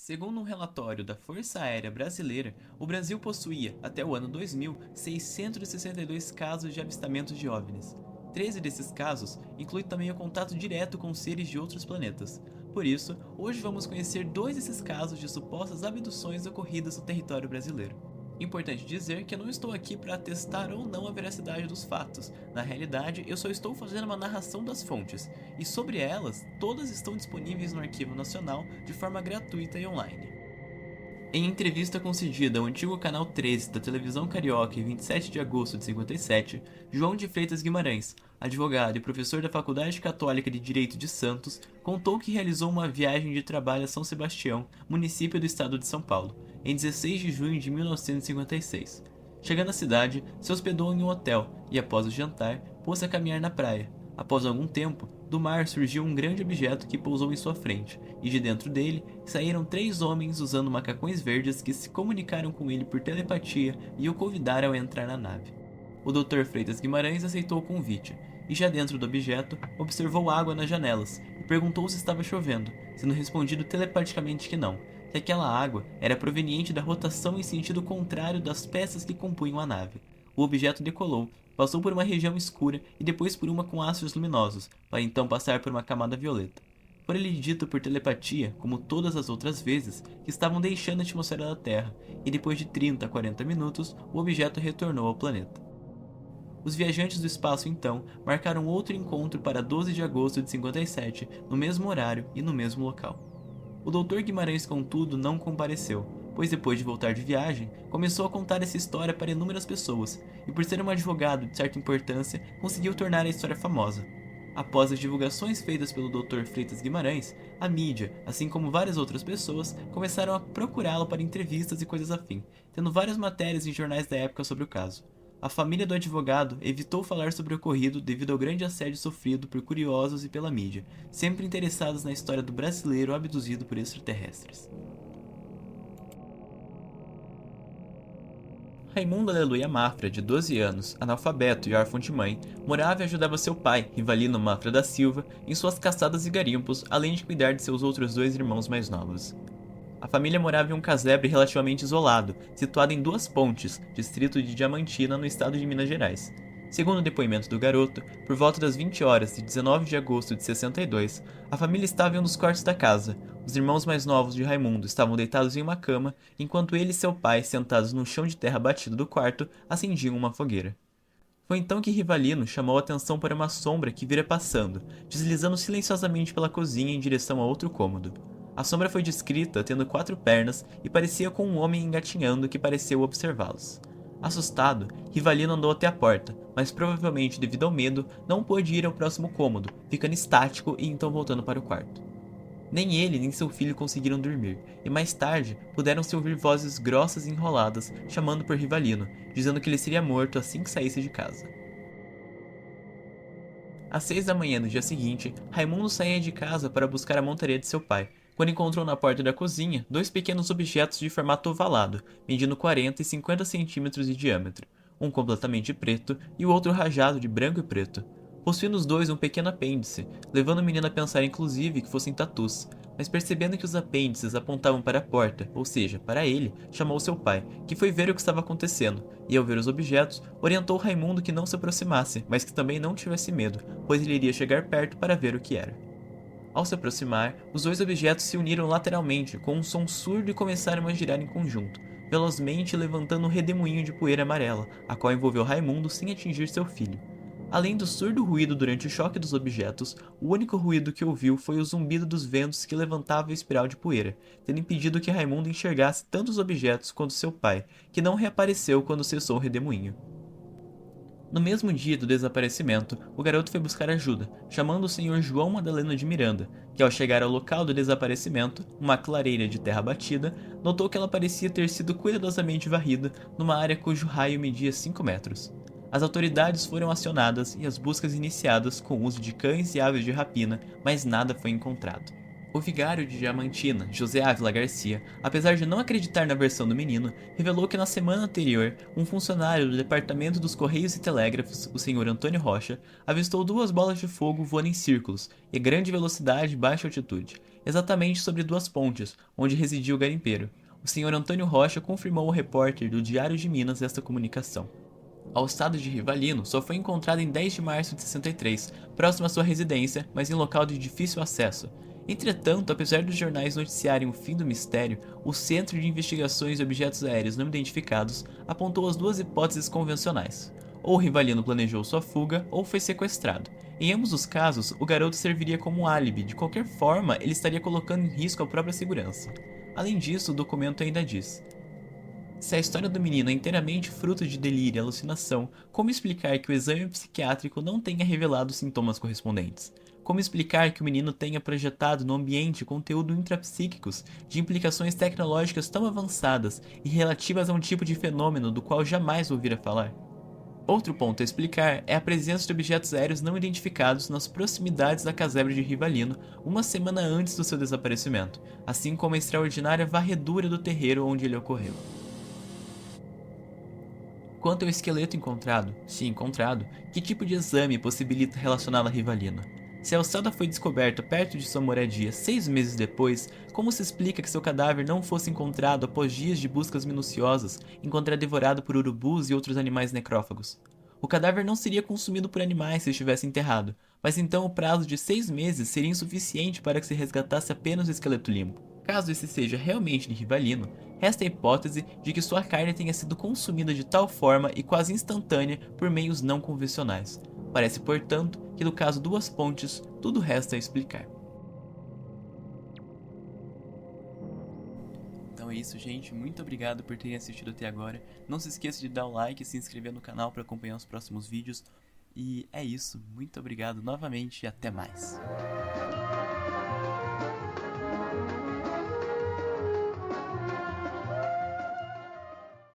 Segundo um relatório da Força Aérea Brasileira, o Brasil possuía, até o ano 2000, 662 casos de avistamentos de OVNIs. 13 desses casos incluem também o contato direto com seres de outros planetas. Por isso, hoje vamos conhecer dois desses casos de supostas abduções ocorridas no território brasileiro. Importante dizer que eu não estou aqui para atestar ou não a veracidade dos fatos. Na realidade, eu só estou fazendo uma narração das fontes, e sobre elas, todas estão disponíveis no Arquivo Nacional de forma gratuita e online. Em entrevista concedida ao antigo Canal 13 da televisão carioca em 27 de agosto de 57, João de Freitas Guimarães, advogado e professor da Faculdade Católica de Direito de Santos, contou que realizou uma viagem de trabalho a São Sebastião, município do estado de São Paulo, em 16 de junho de 1956. Chegando à cidade, se hospedou em um hotel e, após o jantar, pôs a caminhar na praia. Após algum tempo, do mar surgiu um grande objeto que pousou em sua frente, e de dentro dele saíram 3 homens usando macacões verdes que se comunicaram com ele por telepatia e o convidaram a entrar na nave. O Dr. Freitas Guimarães aceitou o convite, e já dentro do objeto, observou água nas janelas e perguntou se estava chovendo, sendo respondido telepaticamente que não, que aquela água era proveniente da rotação em sentido contrário das peças que compunham a nave. O objeto decolou, passou por uma região escura e depois por uma com astros luminosos, para então passar por uma camada violeta. Foi-lhe dito por telepatia, como todas as outras vezes, que estavam deixando a atmosfera da Terra, e depois de 30 a 40 minutos, o objeto retornou ao planeta. Os viajantes do espaço então marcaram outro encontro para 12 de agosto de 57, no mesmo horário e no mesmo local. O Dr. Guimarães, contudo, não compareceu, pois depois de voltar de viagem, começou a contar essa história para inúmeras pessoas, e por ser um advogado de certa importância, conseguiu tornar a história famosa. Após as divulgações feitas pelo Dr. Freitas Guimarães, a mídia, assim como várias outras pessoas, começaram a procurá-lo para entrevistas e coisas afim, tendo várias matérias em jornais da época sobre o caso. A família do advogado evitou falar sobre o ocorrido devido ao grande assédio sofrido por curiosos e pela mídia, sempre interessados na história do brasileiro abduzido por extraterrestres. Raimundo Aleluia Mafra, de 12 anos, analfabeto e órfão de mãe, morava e ajudava seu pai, Rivalino Mafra da Silva, em suas caçadas e garimpos, além de cuidar de seus outros 2 irmãos mais novos. A família morava em um casebre relativamente isolado, situado em Duas Pontes, distrito de Diamantina, no estado de Minas Gerais. Segundo o depoimento do garoto, por volta das 20 horas de 19 de agosto de 62, a família estava em um dos quartos da casa. Os irmãos mais novos de Raimundo estavam deitados em uma cama, enquanto ele e seu pai, sentados no chão de terra batido do quarto, acendiam uma fogueira. Foi então que Rivalino chamou a atenção para uma sombra que vira passando, deslizando silenciosamente pela cozinha em direção a outro cômodo. A sombra foi descrita tendo 4 pernas e parecia com um homem engatinhando que pareceu observá-los. Assustado, Rivalino andou até a porta, mas provavelmente devido ao medo, não pôde ir ao próximo cômodo, ficando estático e então voltando para o quarto. Nem ele nem seu filho conseguiram dormir, e mais tarde puderam-se ouvir vozes grossas e enroladas chamando por Rivalino, dizendo que ele seria morto assim que saísse de casa. Às 6 da manhã do dia seguinte, Raimundo saía de casa para buscar a montaria de seu pai, quando encontrou na porta da cozinha 2 pequenos objetos de formato ovalado, medindo 40 e 50 centímetros de diâmetro, um completamente preto e o outro rajado de branco e preto. Possuindo os 2 um pequeno apêndice, levando o menino a pensar inclusive que fossem tatus, mas percebendo que os apêndices apontavam para a porta, ou seja, para ele, chamou seu pai, que foi ver o que estava acontecendo, e ao ver os objetos, orientou Raimundo que não se aproximasse, mas que também não tivesse medo, pois ele iria chegar perto para ver o que era. Ao se aproximar, os 2 objetos se uniram lateralmente, com um som surdo e começaram a girar em conjunto, velozmente levantando um redemoinho de poeira amarela, a qual envolveu Raimundo sem atingir seu filho. Além do surdo ruído durante o choque dos objetos, o único ruído que ouviu foi o zumbido dos ventos que levantavam a espiral de poeira, tendo impedido que Raimundo enxergasse tanto os objetos quanto seu pai, que não reapareceu quando cessou o redemoinho. No mesmo dia do desaparecimento, o garoto foi buscar ajuda, chamando o senhor João Madaleno de Miranda, que ao chegar ao local do desaparecimento, uma clareira de terra batida, notou que ela parecia ter sido cuidadosamente varrida numa área cujo raio media 5 metros. As autoridades foram acionadas e as buscas iniciadas com o uso de cães e aves de rapina, mas nada foi encontrado. O vigário de Diamantina, José Ávila Garcia, apesar de não acreditar na versão do menino, revelou que na semana anterior, um funcionário do Departamento dos Correios e Telégrafos, o senhor Antônio Rocha, avistou duas bolas de fogo voando em círculos, em grande velocidade e baixa altitude, exatamente sobre duas pontes, onde residia o garimpeiro. O senhor Antônio Rocha confirmou ao repórter do Diário de Minas esta comunicação. Ao estado de Rivalino só foi encontrado em 10 de março de 63, próximo à sua residência, mas em local de difícil acesso. Entretanto, apesar dos jornais noticiarem o fim do mistério, o Centro de Investigações de Objetos Aéreos Não Identificados apontou as duas hipóteses convencionais. Ou Rivalino planejou sua fuga, ou foi sequestrado. Em ambos os casos, o garoto serviria como um álibi, de qualquer forma, ele estaria colocando em risco a própria segurança. Além disso, o documento ainda diz: se a história do menino é inteiramente fruto de delírio e alucinação, como explicar que o exame psiquiátrico não tenha revelado sintomas correspondentes? Como explicar que o menino tenha projetado no ambiente conteúdo intrapsíquicos de implicações tecnológicas tão avançadas e relativas a um tipo de fenômeno do qual jamais ouvira falar? Outro ponto a explicar é a presença de objetos aéreos não identificados nas proximidades da casebre de Rivalino uma semana antes do seu desaparecimento, assim como a extraordinária varredura do terreiro onde ele ocorreu. Quanto ao esqueleto encontrado, se encontrado, que tipo de exame possibilita relacioná-lo a Rivalino? Se a ossada foi descoberta perto de sua moradia 6 meses depois, como se explica que seu cadáver não fosse encontrado após dias de buscas minuciosas, enquanto devorado por urubus e outros animais necrófagos? O cadáver não seria consumido por animais se estivesse enterrado, mas então o prazo de 6 meses seria insuficiente para que se resgatasse apenas o esqueleto limpo. Caso esse seja realmente de Rivalino, resta a hipótese de que sua carne tenha sido consumida de tal forma e quase instantânea por meios não convencionais. Parece, portanto, que no caso Duas Pontes, tudo resta a explicar. Então é isso, gente. Muito obrigado por terem assistido até agora. Não se esqueça de dar o like e se inscrever no canal para acompanhar os próximos vídeos. E é isso. Muito obrigado novamente e até mais.